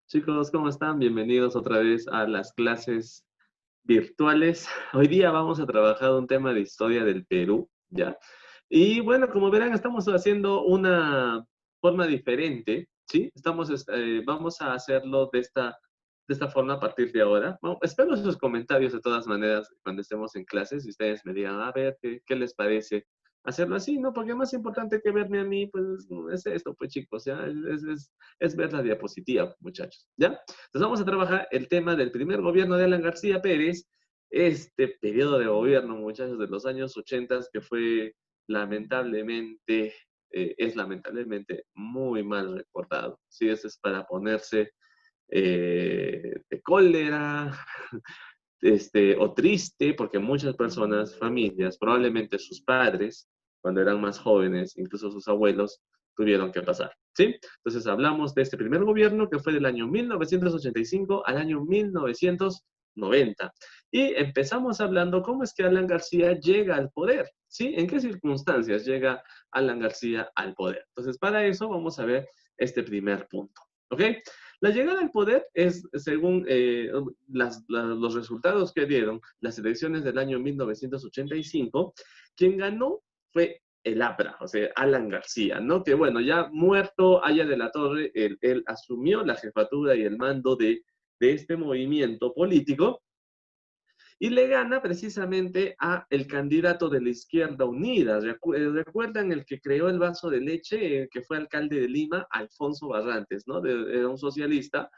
Chicos, ¿cómo están? Bienvenidos otra vez a las clases virtuales. Hoy día vamos a trabajar un tema de historia del Perú, ¿ya? Y bueno, como verán, estamos haciendo una forma diferente, ¿sí? Vamos a hacerlo de esta forma a partir de ahora. Bueno, espero sus comentarios de todas maneras cuando estemos en clases y ustedes me digan, a ver, ¿qué les parece hacerlo así, ¿no? Porque más importante que verme a mí, pues es esto, pues chicos, ¿ya? Es ver la diapositiva, muchachos, ¿ya? Entonces vamos a trabajar el tema del primer gobierno de Alan García Pérez, este periodo de gobierno, muchachos, de los años 80, que fue lamentablemente, es lamentablemente muy mal recordado. Sí, eso es para ponerse de cólera, o triste, porque muchas personas, familias, probablemente sus padres, cuando eran más jóvenes, incluso sus abuelos, tuvieron que pasar, ¿sí? Entonces hablamos de este primer gobierno que fue del año 1985 al año 1990. Y empezamos hablando cómo es que Alan García llega al poder, ¿sí? ¿En qué circunstancias llega Alan García al poder? Entonces, para eso vamos a ver este primer punto, ¿ok? La llegada al poder es, según los resultados que dieron las elecciones del año 1985, quien ganó fue el APRA, o sea, Alan García, ¿no? Que bueno, ya muerto Aya de la Torre, él asumió la jefatura y el mando de este movimiento político y le gana precisamente a el candidato de la Izquierda Unida. ¿Recuerdan el que creó el vaso de leche, que fue alcalde de Lima, Alfonso Barrantes, ¿no? Era un socialista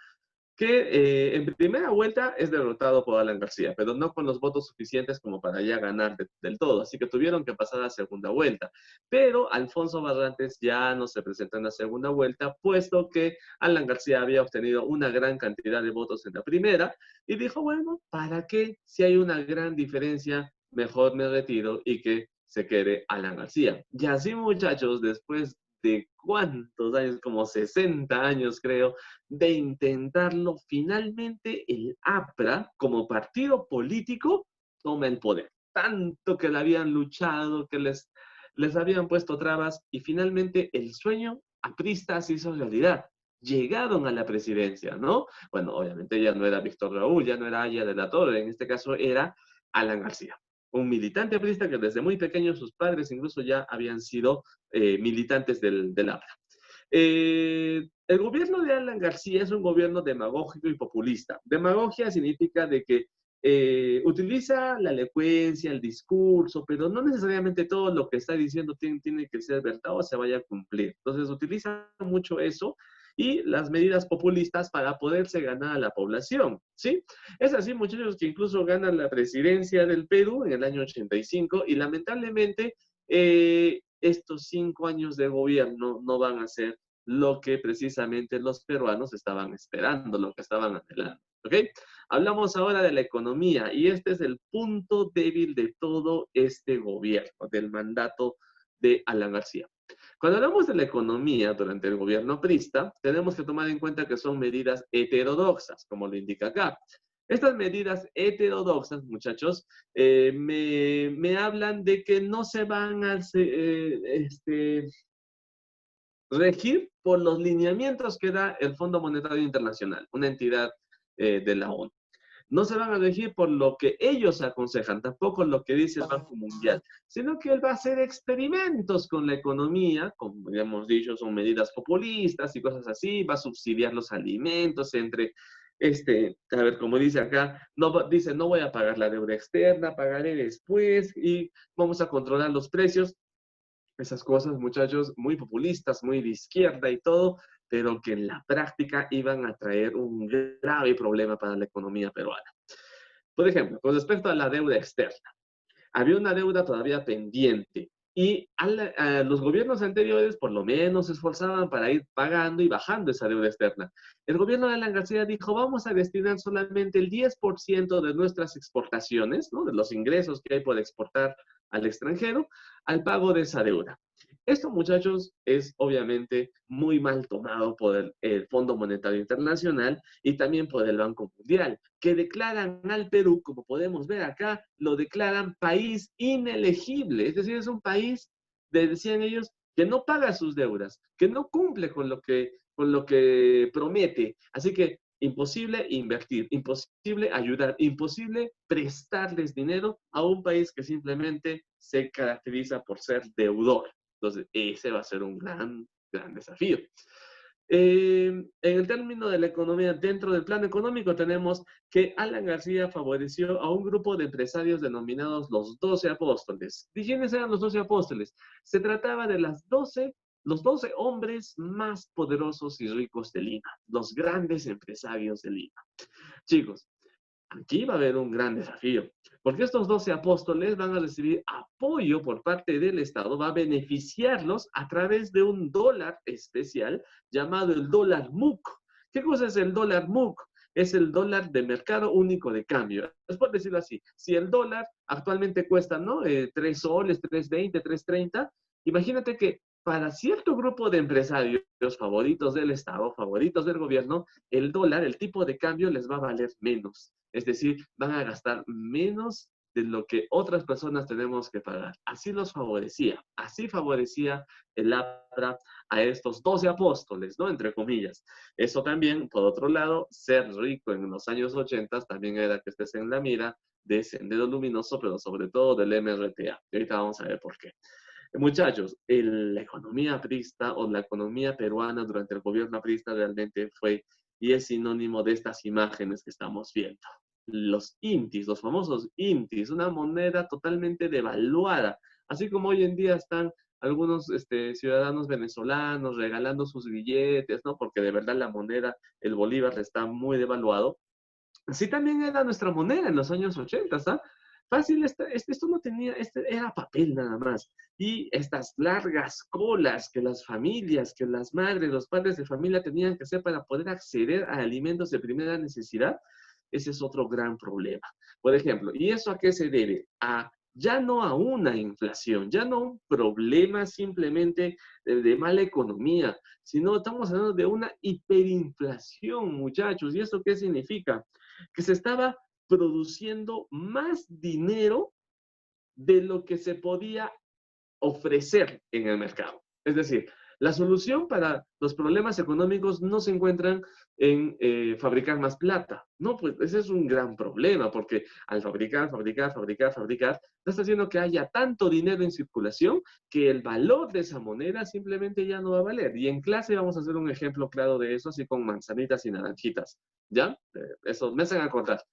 que en primera vuelta es derrotado por Alan García, pero no con los votos suficientes como para ya ganar del todo, así que tuvieron que pasar a segunda vuelta. Pero Alfonso Barrantes ya no se presentó en la segunda vuelta, puesto que Alan García había obtenido una gran cantidad de votos en la primera, y dijo, bueno, ¿para qué? Si hay una gran diferencia, mejor me retiro y que se quede Alan García. Y así, muchachos, después de cuántos años, como 60 años creo, de intentarlo, finalmente el APRA, como partido político, toma el poder. Tanto que le habían luchado, que les habían puesto trabas, y finalmente el sueño aprista se hizo realidad. Llegaron a la presidencia, ¿no? Bueno, obviamente ya no era Víctor Raúl, ya no era Aya de la Torre, en este caso era Alan García, un militante aprista que desde muy pequeño sus padres incluso ya habían sido militantes del APRA. El gobierno de Alan García es un gobierno demagógico y populista. Demagogia significa de que utiliza la elocuencia, el discurso, pero no necesariamente todo lo que está diciendo tiene que ser verdad o se vaya a cumplir. Entonces utiliza mucho eso y las medidas populistas para poderse ganar a la población, ¿sí? Es así, muchachos, que incluso ganan la presidencia del Perú en el año 85 y lamentablemente estos 5 años de gobierno no van a ser lo que precisamente los peruanos estaban esperando, lo que estaban anhelando. ¿Ok? Hablamos ahora de la economía y este es el punto débil de todo este gobierno, del mandato de Alan García. Cuando hablamos de la economía durante el gobierno prista, tenemos que tomar en cuenta que son medidas heterodoxas, como lo indica acá. Estas medidas heterodoxas, muchachos, me hablan de que no se van a regir por los lineamientos que da el Fondo Monetario Internacional, una entidad de la ONU. No se van a regir por lo que ellos aconsejan, tampoco lo que dice el Banco Mundial, sino que él va a hacer experimentos con la economía, como ya hemos dicho, son medidas populistas y cosas así, va a subsidiar los alimentos a ver, como dice acá, dice, no voy a pagar la deuda externa, pagaré después y vamos a controlar los precios. Esas cosas, muchachos, muy populistas, muy de izquierda y todo, pero que en la práctica iban a traer un grave problema para la economía peruana. Por ejemplo, con respecto a la deuda externa, había una deuda todavía pendiente y a los gobiernos anteriores por lo menos se esforzaban para ir pagando y bajando esa deuda externa. El gobierno de Alan García dijo, vamos a destinar solamente el 10% de nuestras exportaciones, ¿no? De los ingresos que hay por exportar al extranjero, al pago de esa deuda. Esto, muchachos, es obviamente muy mal tomado por el Fondo Monetario Internacional y también por el Banco Mundial, que declaran al Perú, como podemos ver acá, lo declaran país inelegible. Es decir, es un país, decían ellos, que no paga sus deudas, que no cumple con lo que promete. Así que imposible invertir, imposible ayudar, imposible prestarles dinero a un país que simplemente se caracteriza por ser deudor. Entonces, ese va a ser un gran desafío. En el término de la economía, dentro del plano económico, tenemos que Alan García favoreció a un grupo de empresarios denominados los 12 apóstoles. ¿De quiénes eran los 12 apóstoles? Se trataba de los 12 hombres más poderosos y ricos de Lima, los grandes empresarios de Lima. Chicos, aquí va a haber un gran desafío, porque estos 12 apóstoles van a recibir apoyo por parte del Estado, va a beneficiarlos a través de un dólar especial llamado el dólar MUC. ¿Qué cosa es el dólar MUC? Es el dólar de mercado único de cambio. Es por decirlo así, si el dólar actualmente cuesta, ¿no? 3 soles, 3.20, 3.30, imagínate que para cierto grupo de empresarios favoritos del Estado, favoritos del gobierno, el dólar, el tipo de cambio les va a valer menos. Es decir, van a gastar menos de lo que otras personas tenemos que pagar. Así los favorecía. Así favorecía el APRA a estos 12 apóstoles, ¿no? Entre comillas. Eso también, por otro lado, ser rico en los años 80 también era que estés en la mira de Sendero Luminoso, pero sobre todo del MRTA. Y ahorita vamos a ver por qué. Muchachos, la economía aprista o la economía peruana durante el gobierno aprista realmente fue y es sinónimo de estas imágenes que estamos viendo. Los intis, los famosos intis, una moneda totalmente devaluada, así como hoy en día están algunos ciudadanos venezolanos regalando sus billetes, ¿no? Porque de verdad la moneda, el bolívar, está muy devaluado. Así también era nuestra moneda en los años 80, ¿ah? Fácil, esto no tenía, era papel nada más. Y estas largas colas que las familias, que las madres, los padres de familia tenían que hacer para poder acceder a alimentos de primera necesidad, ese es otro gran problema. Por ejemplo, ¿y eso a qué se debe? Ya no a una inflación, ya no a un problema simplemente de mala economía, sino estamos hablando de una hiperinflación, muchachos. ¿Y esto qué significa? Que se estaba produciendo más dinero de lo que se podía ofrecer en el mercado. Es decir, la solución para los problemas económicos no se encuentran en fabricar más plata. No, pues ese es un gran problema, porque al fabricar, está haciendo que haya tanto dinero en circulación que el valor de esa moneda simplemente ya no va a valer. Y en clase vamos a hacer un ejemplo claro de eso, así con manzanitas y naranjitas. ¿Ya? Eso me hacen acordar.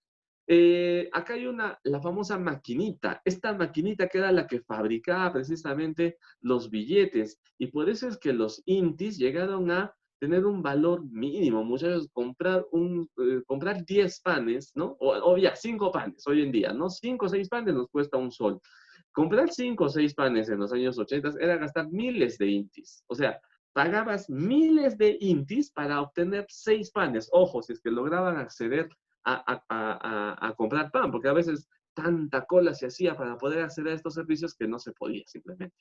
Acá hay la famosa maquinita. Esta maquinita que era la que fabricaba precisamente los billetes. Y por eso es que los intis llegaron a tener un valor mínimo. Muchachos, comprar 10 panes, ¿no? O ya, 5 panes hoy en día, ¿no? 5 o 6 panes nos cuesta un sol. Comprar 5 o 6 panes en los años 80 era gastar miles de intis. O sea, pagabas miles de intis para obtener 6 panes. Ojo, si es que lograban acceder a comprar pan, porque a veces tanta cola se hacía para poder acceder a estos servicios que no se podía simplemente.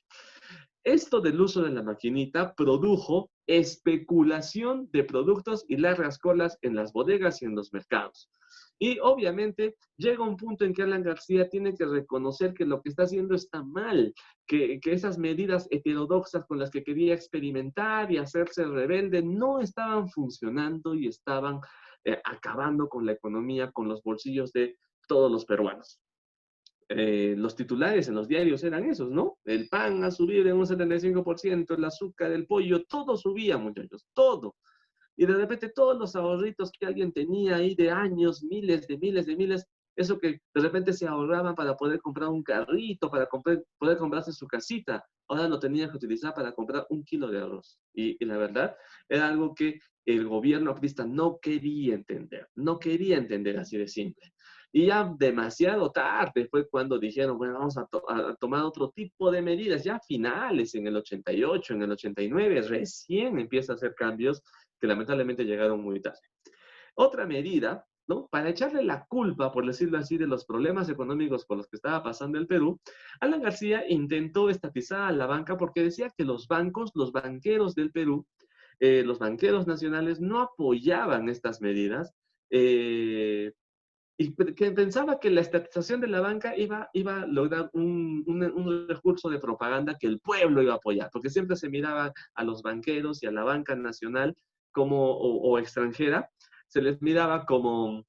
Esto del uso de la maquinita produjo especulación de productos y largas colas en las bodegas y en los mercados. Y obviamente llega un punto en que Alan García tiene que reconocer que lo que está haciendo está mal, que esas medidas heterodoxas con las que quería experimentar y hacerse rebelde no estaban funcionando y estaban acabando con la economía, con los bolsillos de todos los peruanos. Los titulares en los diarios eran esos, ¿no? El pan ha subido en un 75%, el azúcar, el pollo, todo subía, muchachos, todo. Y de repente todos los ahorritos que alguien tenía ahí de años, miles, eso que de repente se ahorraban para poder comprar un carrito, para poder comprarse su casita, ahora lo tenían que utilizar para comprar 1 kilo de arroz. Y la verdad, era algo que el gobierno aprista no quería entender así de simple. Y ya demasiado tarde fue cuando dijeron, bueno, vamos a tomar otro tipo de medidas. Ya finales, en el 88, en el 89, recién empieza a hacer cambios que lamentablemente llegaron muy tarde. Otra medida, ¿no? Para echarle la culpa, por decirlo así, de los problemas económicos por los que estaba pasando el Perú, Alan García intentó estatizar a la banca porque decía que los bancos, los banqueros del Perú, los banqueros nacionales no apoyaban estas medidas, y que pensaba que la estatización de la banca iba a lograr un recurso de propaganda que el pueblo iba a apoyar, porque siempre se miraba a los banqueros y a la banca nacional o extranjera, se les miraba como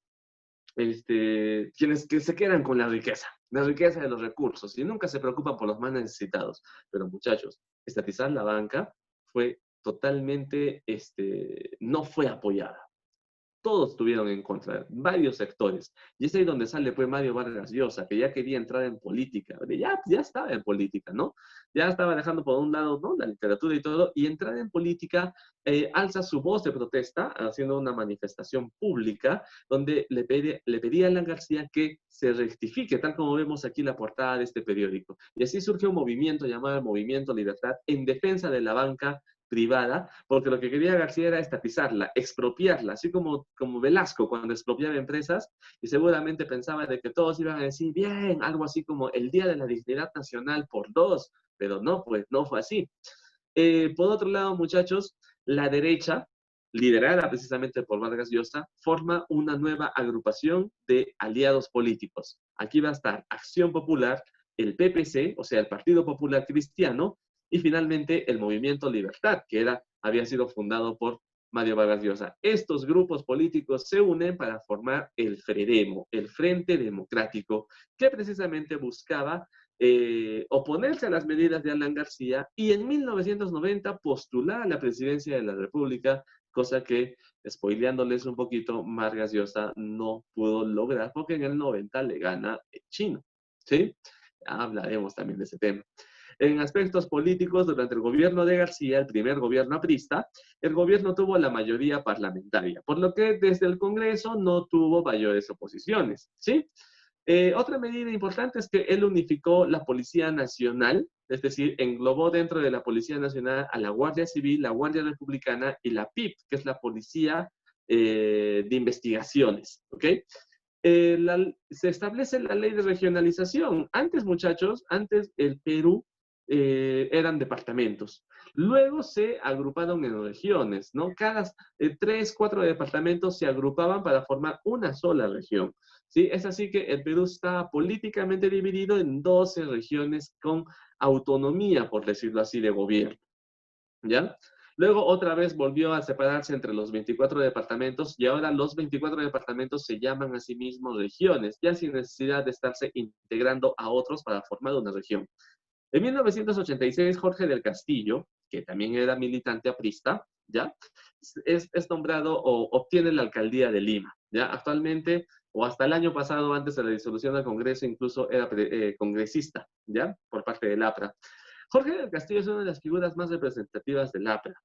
quienes que se quedan con la riqueza de los recursos y nunca se preocupan por los más necesitados. Pero muchachos, estatizar la banca fue totalmente, no fue apoyada. Todos estuvieron en contra, varios sectores. Y es ahí donde sale pues Mario Vargas Llosa, que ya quería entrar en política. Ya estaba en política, ¿no? Ya estaba dejando por un lado, ¿no?, la literatura y todo, y entrar en política, alza su voz de protesta, haciendo una manifestación pública, donde le pedía a Alan García que se rectifique, tal como vemos aquí la portada de este periódico. Y así surge un movimiento llamado el Movimiento Libertad en defensa de la banca privada, porque lo que quería García era estatizarla, expropiarla, así como Velasco cuando expropiaba empresas, y seguramente pensaba de que todos iban a decir, bien, algo así como el Día de la Dignidad Nacional por dos, pero no, pues no fue así. Por otro lado, muchachos, la derecha, liderada precisamente por Vargas Llosa, forma una nueva agrupación de aliados políticos. Aquí va a estar Acción Popular, el PPC, o sea, el Partido Popular Cristiano, y finalmente el Movimiento Libertad, que había sido fundado por Mario Vargas Llosa. Estos grupos políticos se unen para formar el FREDEMO, el Frente Democrático, que precisamente buscaba oponerse a las medidas de Alan García y en 1990 postular a la presidencia de la República, cosa que, spoileándoles un poquito, Vargas Llosa no pudo lograr porque en el 90 le gana el chino, ¿sí? Hablaremos también de ese tema. En aspectos políticos, durante el gobierno de García, el primer gobierno aprista, el gobierno tuvo la mayoría parlamentaria, por lo que desde el Congreso no tuvo mayores oposiciones, ¿sí? Otra medida importante es que él unificó la Policía Nacional, es decir, englobó dentro de la Policía Nacional a la Guardia Civil, la Guardia Republicana y la PIP, que es la Policía de Investigaciones, ¿ok? Se establece la ley de regionalización. Antes, muchachos, antes el Perú eran departamentos. Luego se agruparon en regiones, ¿no? Cada 3, 4 departamentos se agrupaban para formar una sola región, ¿sí? Es así que el Perú está políticamente dividido en 12 regiones con autonomía, por decirlo así, de gobierno, ¿ya? Luego otra vez volvió a separarse entre los 24 departamentos y ahora los 24 departamentos se llaman a sí mismos regiones, ya sin necesidad de estarse integrando a otros para formar una región. En 1986, Jorge del Castillo, que también era militante aprista, ¿ya? Es nombrado o obtiene la alcaldía de Lima, ¿ya? Actualmente, o hasta el año pasado, antes de la disolución del Congreso, incluso era congresista, ¿ya? Por parte del APRA. Jorge del Castillo es una de las figuras más representativas del APRA.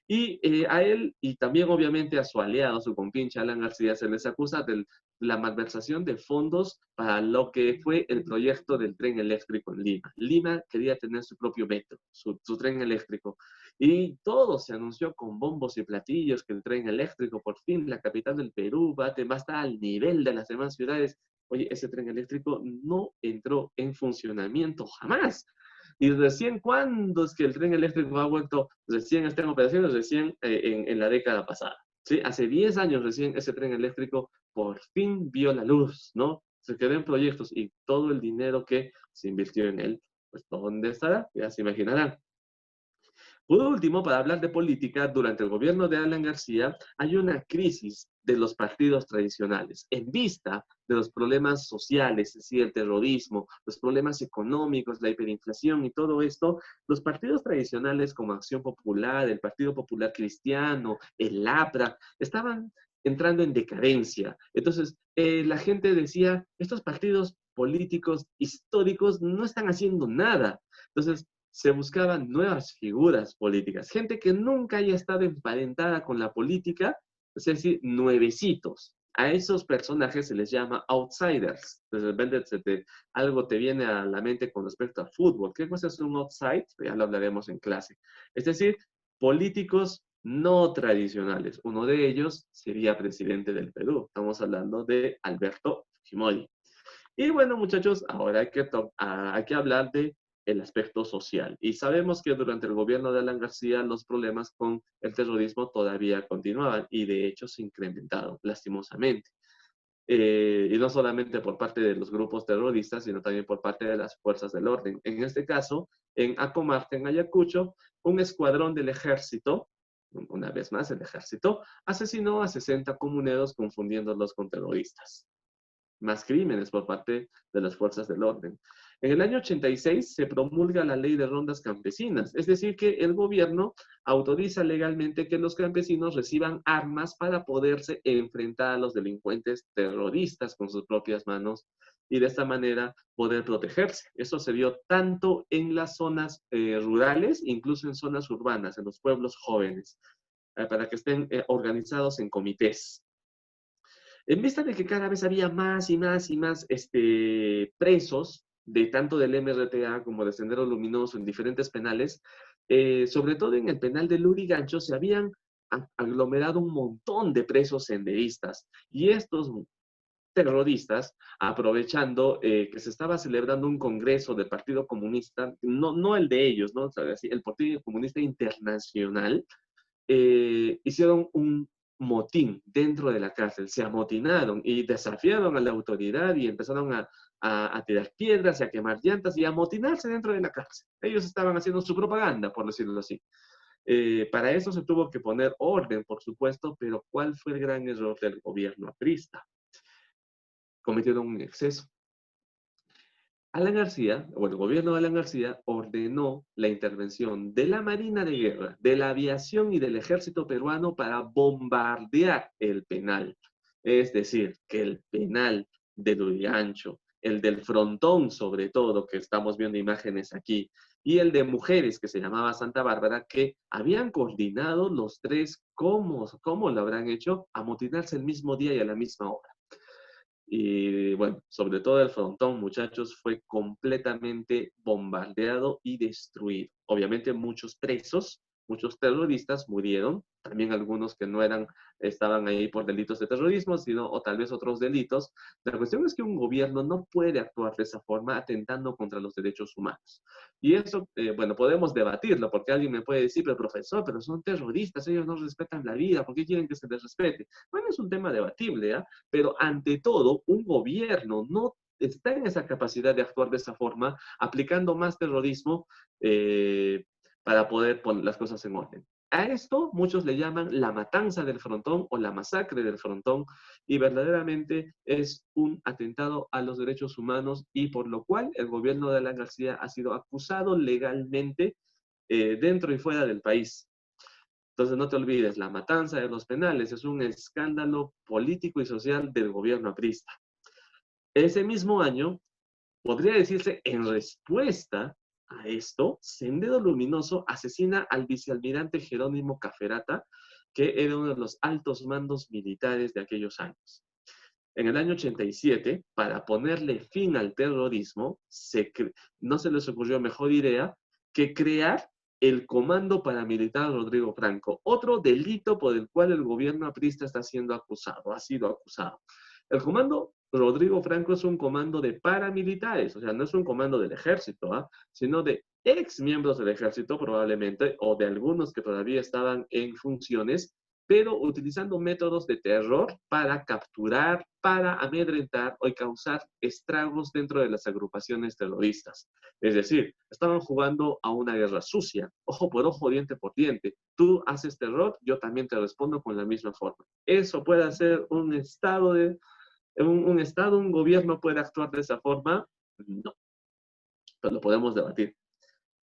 Y a él, y también obviamente a su aliado, su compinche Alan García, se les acusa de la malversación de fondos para lo que fue el proyecto del tren eléctrico en Lima. Lima quería tener su propio metro, su tren eléctrico. Y todo se anunció con bombos y platillos que el tren eléctrico, por fin, la capital del Perú, va a estar al nivel de las demás ciudades. Oye, ese tren eléctrico no entró en funcionamiento jamás. Y recién, ¿cuándo es que el tren eléctrico ha vuelto? Recién está en operaciones, recién en la década pasada. ¿Sí? Hace 10 años recién ese tren eléctrico por fin vio la luz, ¿no? Se quedó en proyectos y todo el dinero que se invirtió en él, pues ¿dónde estará? Ya se imaginarán. Por último, para hablar de política, durante el gobierno de Alan García hay una crisis de los partidos tradicionales en vista de los problemas sociales, es decir, el terrorismo, los problemas económicos, la hiperinflación y todo esto. Los partidos tradicionales como Acción Popular, el Partido Popular Cristiano, el APRA, estaban entrando en decadencia. Entonces, la gente decía, estos partidos políticos históricos no están haciendo nada. Entonces, se buscaban nuevas figuras políticas, gente que nunca haya estado emparentada con la política, es decir, nuevecitos. A esos personajes se les llama outsiders. De repente algo te viene a la mente con respecto a fútbol. ¿Qué cosa es un outside? Ya lo hablaremos en clase. Es decir, políticos no tradicionales. Uno de ellos sería presidente del Perú. Estamos hablando de Alberto Fujimori. Y bueno, muchachos, ahora hay que hablar de el aspecto social. Y sabemos que durante el gobierno de Alan García los problemas con el terrorismo todavía continuaban y de hecho se incrementaron, lastimosamente. Y no solamente por parte de los grupos terroristas, sino también por parte de las fuerzas del orden. En este caso, en Acomarte, en Ayacucho, un escuadrón del ejército, una vez más, el ejército asesinó a 60 comuneros confundiéndolos con terroristas. Más crímenes por parte de las fuerzas del orden. En el año 86 se promulga la ley de rondas campesinas, es decir, que el gobierno autoriza legalmente que los campesinos reciban armas para poderse enfrentar a los delincuentes terroristas con sus propias manos y de esta manera poder protegerse. Eso se vio tanto en las zonas rurales, incluso en zonas urbanas, en los pueblos jóvenes, para que estén organizados en comités. En vista de que cada vez había más y más y más presos, de tanto del MRTA como de Sendero Luminoso en diferentes penales, sobre todo en el penal de Lurigancho, se habían aglomerado un montón de presos senderistas. Y estos terroristas, aprovechando que se estaba celebrando un congreso del Partido Comunista, no el de ellos, ¿no? O sea, el Partido Comunista Internacional, hicieron un motín dentro de la cárcel, se amotinaron y desafiaron a la autoridad y empezaron a tirar piedras y a quemar llantas y a amotinarse dentro de la cárcel. Ellos estaban haciendo su propaganda, por decirlo así. Para eso se tuvo que poner orden, por supuesto, pero ¿cuál fue el gran error del gobierno aprista? Cometieron un exceso. Alan García, o el gobierno de Alan García, ordenó la intervención de la Marina de Guerra, de la aviación y del ejército peruano para bombardear el penal. Es decir, que el penal de Lurigancho, el del Frontón sobre todo, que estamos viendo imágenes aquí, y el de mujeres que se llamaba Santa Bárbara, que habían coordinado los tres, ¿cómo lo habrán hecho? Amotinarse el mismo día y a la misma hora. Y bueno, sobre todo el frontón, muchachos, fue completamente bombardeado y destruido. Obviamente muchos presos, muchos terroristas murieron, también algunos que no estaban ahí por delitos de terrorismo, sino o tal vez otros delitos. La cuestión es que un gobierno no puede actuar de esa forma atentando contra los derechos humanos. Y eso, bueno, podemos debatirlo, porque alguien me puede decir, pero profesor, pero son terroristas, ellos no respetan la vida, ¿por qué quieren que se les respete? Bueno, es un tema debatible, ¿ah? Pero ante todo, un gobierno no está en esa capacidad de actuar de esa forma, aplicando más terrorismo para poder poner las cosas en orden. A esto muchos le llaman la matanza del Frontón o la masacre del Frontón y verdaderamente es un atentado a los derechos humanos y por lo cual el gobierno de Alan García ha sido acusado legalmente dentro y fuera del país. Entonces no te olvides, la matanza de los penales es un escándalo político y social del gobierno aprista. Ese mismo año, podría decirse en respuesta a esto, Sendero Luminoso asesina al vicealmirante Jerónimo Caferata, que era uno de los altos mandos militares de aquellos años. En el año 87, para ponerle fin al terrorismo, no se les ocurrió mejor idea que crear el Comando Paramilitar Rodrigo Franco, otro delito por el cual el gobierno aprista está siendo acusado, ha sido acusado. El Comando Rodrigo Franco es un comando de paramilitares, o sea, no es un comando del ejército, sino de ex miembros del ejército probablemente, o de algunos que todavía estaban en funciones, pero utilizando métodos de terror para capturar, para amedrentar o causar estragos dentro de las agrupaciones terroristas. Es decir, estaban jugando a una guerra sucia, ojo por ojo, diente por diente. Tú haces terror, yo también te respondo con la misma forma. ¿Eso puede hacer un estado, un gobierno puede actuar de esa forma? No, pero lo podemos debatir.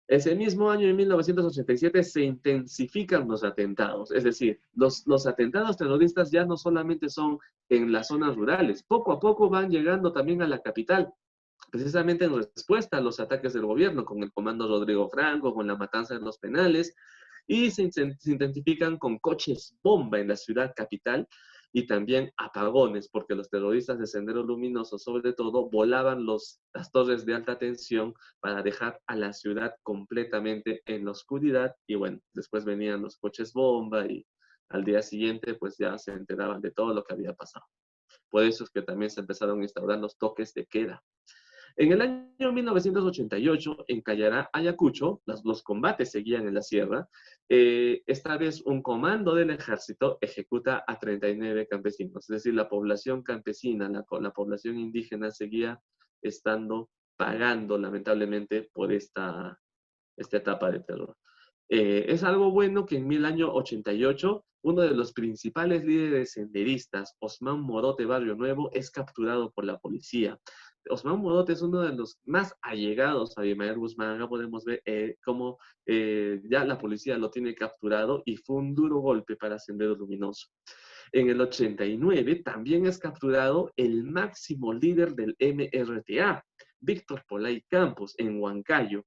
Ese mismo año, en 1987, se intensifican los atentados. Es decir, los atentados terroristas ya no solamente son en las zonas rurales, poco a poco van llegando también a la capital, precisamente en respuesta a los ataques del gobierno, con el comando Rodrigo Franco, con la matanza de los penales, y se intensifican con coches bomba en la ciudad capital, y también apagones, porque los terroristas de Sendero Luminoso, sobre todo, volaban las torres de alta tensión para dejar a la ciudad completamente en la oscuridad. Y bueno, después venían los coches bomba y al día siguiente pues ya se enteraban de todo lo que había pasado. Por eso es que también se empezaron a instaurar los toques de queda. En el año 1988, en Cayará, Ayacucho, los combates seguían en la sierra. Esta vez un comando del ejército ejecuta a 39 campesinos, es decir, la población campesina, la población indígena seguía estando pagando lamentablemente por esta etapa de terror. Es algo bueno que en el año 88, uno de los principales líderes senderistas, Osman Morote Barrio Nuevo, es capturado por la policía. Osman Morote es uno de los más allegados a Abimael Guzmán. Acá podemos ver cómo ya la policía lo tiene capturado y fue un duro golpe para Sendero Luminoso. En el 89 también es capturado el máximo líder del MRTA, Víctor Polay Campos, en Huancayo.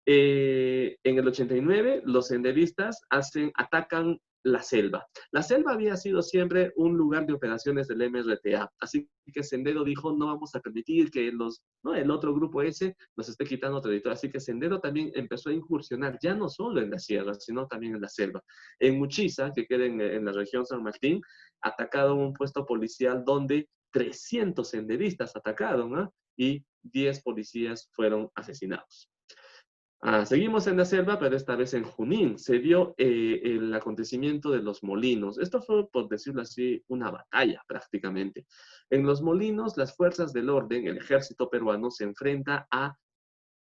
En el 89, los senderistas atacan la selva. La selva había sido siempre un lugar de operaciones del MRTA, así que Sendero dijo, no vamos a permitir que el otro grupo ese nos esté quitando territorio, así que Sendero también empezó a incursionar, ya no solo en la sierra, sino también en la selva. En Muchiza, que queda en la región San Martín, atacaron un puesto policial donde 300 senderistas atacaron, ¿eh? Y 10 policías fueron asesinados. Seguimos en la selva, pero esta vez en Junín. Se dio el acontecimiento de los molinos. Esto fue, por decirlo así, una batalla prácticamente. En los molinos, las fuerzas del orden, el ejército peruano, se enfrenta a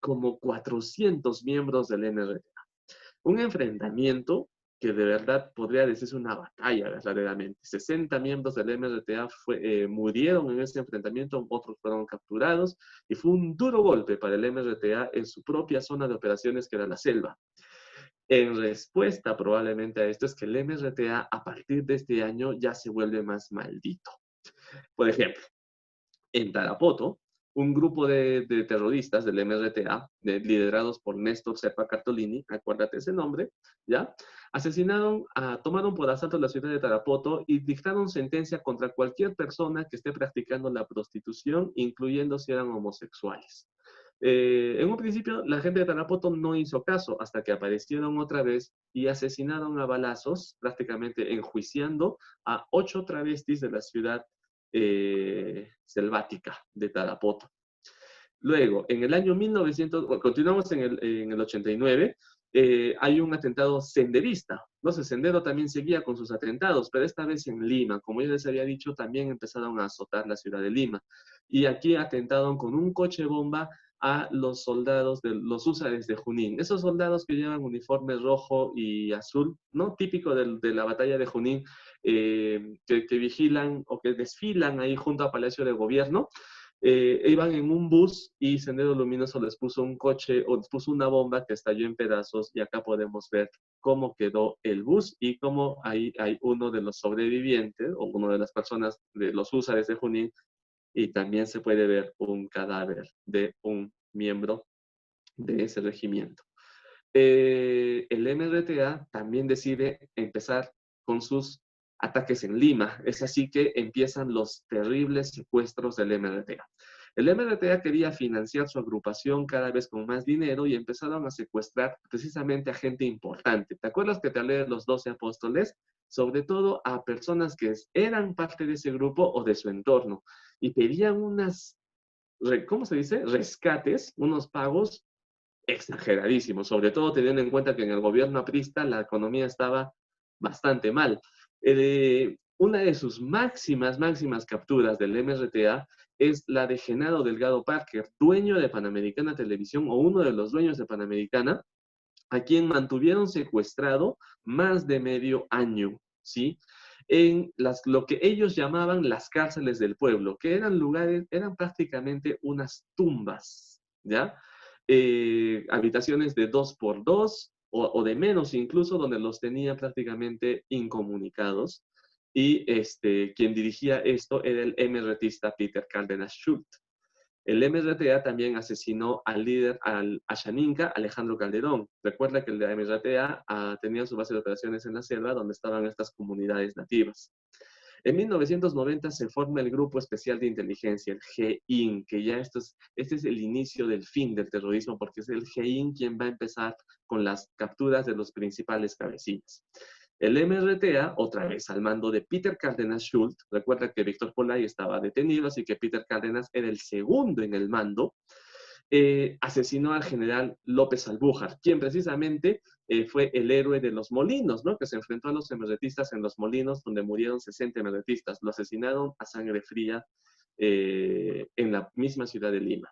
como 400 miembros del MRTA. Un enfrentamiento que de verdad podría decirse una batalla verdaderamente. 60 miembros del MRTA murieron en ese enfrentamiento, otros fueron capturados y fue un duro golpe para el MRTA en su propia zona de operaciones que era la selva. En respuesta probablemente a esto es que el MRTA a partir de este año ya se vuelve más maldito. Por ejemplo, en Tarapoto, un grupo de terroristas del MRTA, liderados por Néstor Serpa Cartolini, acuérdate ese nombre, ¿ya? Tomaron por asalto la ciudad de Tarapoto y dictaron sentencia contra cualquier persona que esté practicando la prostitución, incluyendo si eran homosexuales. En un principio, la gente de Tarapoto no hizo caso hasta que aparecieron otra vez y asesinaron a balazos, prácticamente enjuiciando a 8 travestis de la ciudad selvática de Tarapoto. Luego, en el año 1900, bueno, continuamos en el 89, hay un atentado senderista. Entonces, Sendero también seguía con sus atentados, pero esta vez en Lima. Como ya les había dicho, también empezaron a azotar la ciudad de Lima. Y aquí atentaron con un coche bomba a los soldados de los húsares de Junín. Esos soldados que llevan uniforme rojo y azul, ¿no? Típico de la batalla de Junín, que vigilan o que desfilan ahí junto al Palacio de Gobierno. Iban en un bus y Sendero Luminoso les puso un coche o les puso una bomba que estalló en pedazos y acá podemos ver cómo quedó el bus y cómo ahí hay uno de los sobrevivientes o una de las personas de los húsares de Junín y también se puede ver un cadáver de un miembro de ese regimiento. El MRTA también decide empezar con sus ataques en Lima. Es así que empiezan los terribles secuestros del MRTA. El MRTA quería financiar su agrupación cada vez con más dinero y empezaron a secuestrar precisamente a gente importante. ¿Te acuerdas que te hablé de los 12 apóstoles? Sobre todo a personas que eran parte de ese grupo o de su entorno y pedían ¿cómo se dice? Rescates, unos pagos exageradísimos, sobre todo teniendo en cuenta que en el gobierno aprista la economía estaba bastante mal. Una de sus máximas capturas del MRTA es la de Genaro Delgado Parker, dueño de Panamericana Televisión o uno de los dueños de Panamericana, a quien mantuvieron secuestrado más de medio año, ¿sí? En lo que ellos llamaban las cárceles del pueblo, que eran lugares, eran prácticamente unas tumbas, ¿ya? Habitaciones de 2x2 o de menos incluso, donde los tenía prácticamente incomunicados. Y quien dirigía esto era el MRTista Peter Cárdenas Schultz. El MRTA también asesinó al líder, al Ashaninka, Alejandro Calderón. Recuerda que el MRTA tenía su base de operaciones en la selva, donde estaban estas comunidades nativas. En 1990 se forma el Grupo Especial de Inteligencia, el GEIN, que ya este es el inicio del fin del terrorismo, porque es el GEIN quien va a empezar con las capturas de los principales cabecillas. El MRTA, otra vez al mando de Peter Cárdenas Schultz, recuerda que Víctor Polay estaba detenido, así que Peter Cárdenas era el segundo en el mando, asesinó al general López Albújar, quien precisamente fue el héroe de los molinos, ¿no? Que se enfrentó a los emerretistas en los molinos, donde murieron 60 emerretistas. Lo asesinaron a sangre fría en la misma ciudad de Lima.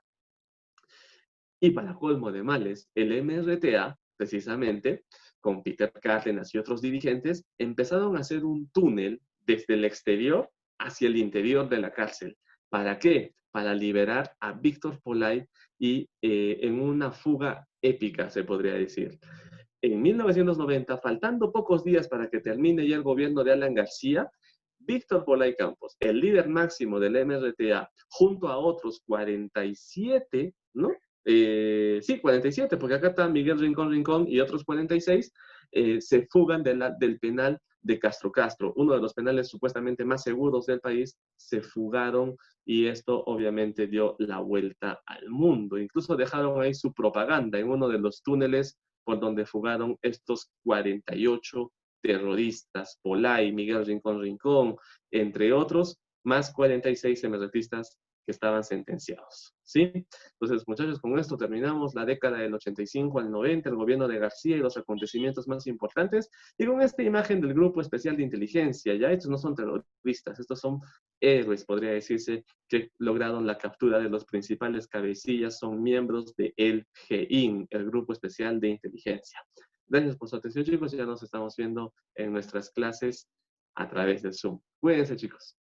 Y para colmo de males, el MRTA precisamente, con Peter Cárdenas y otros dirigentes, empezaron a hacer un túnel desde el exterior hacia el interior de la cárcel. ¿Para qué? Para liberar a Víctor Polay y en una fuga épica, se podría decir. En 1990, faltando pocos días para que termine ya el gobierno de Alan García, Víctor Polay Campos, el líder máximo del MRTA, junto a otros 47, ¿no? Sí, 47, porque acá está Miguel Rincón Rincón y otros 46, se fugan del penal de Castro Castro, uno de los penales supuestamente más seguros del país, se fugaron y esto obviamente dio la vuelta al mundo. Incluso dejaron ahí su propaganda en uno de los túneles por donde fugaron estos 48 terroristas, Polay, Miguel Rincón Rincón, entre otros, más 46 MRTistas que estaban sentenciados. ¿Sí? Entonces, muchachos, con esto terminamos la década del 85 al 90, el gobierno de García y los acontecimientos más importantes, y con esta imagen del Grupo Especial de Inteligencia. Ya estos no son terroristas, estos son héroes, podría decirse, que lograron la captura de los principales cabecillas, son miembros de el GEIN, el Grupo Especial de Inteligencia. Gracias por su atención, chicos, y ya nos estamos viendo en nuestras clases a través del Zoom. Cuídense, chicos.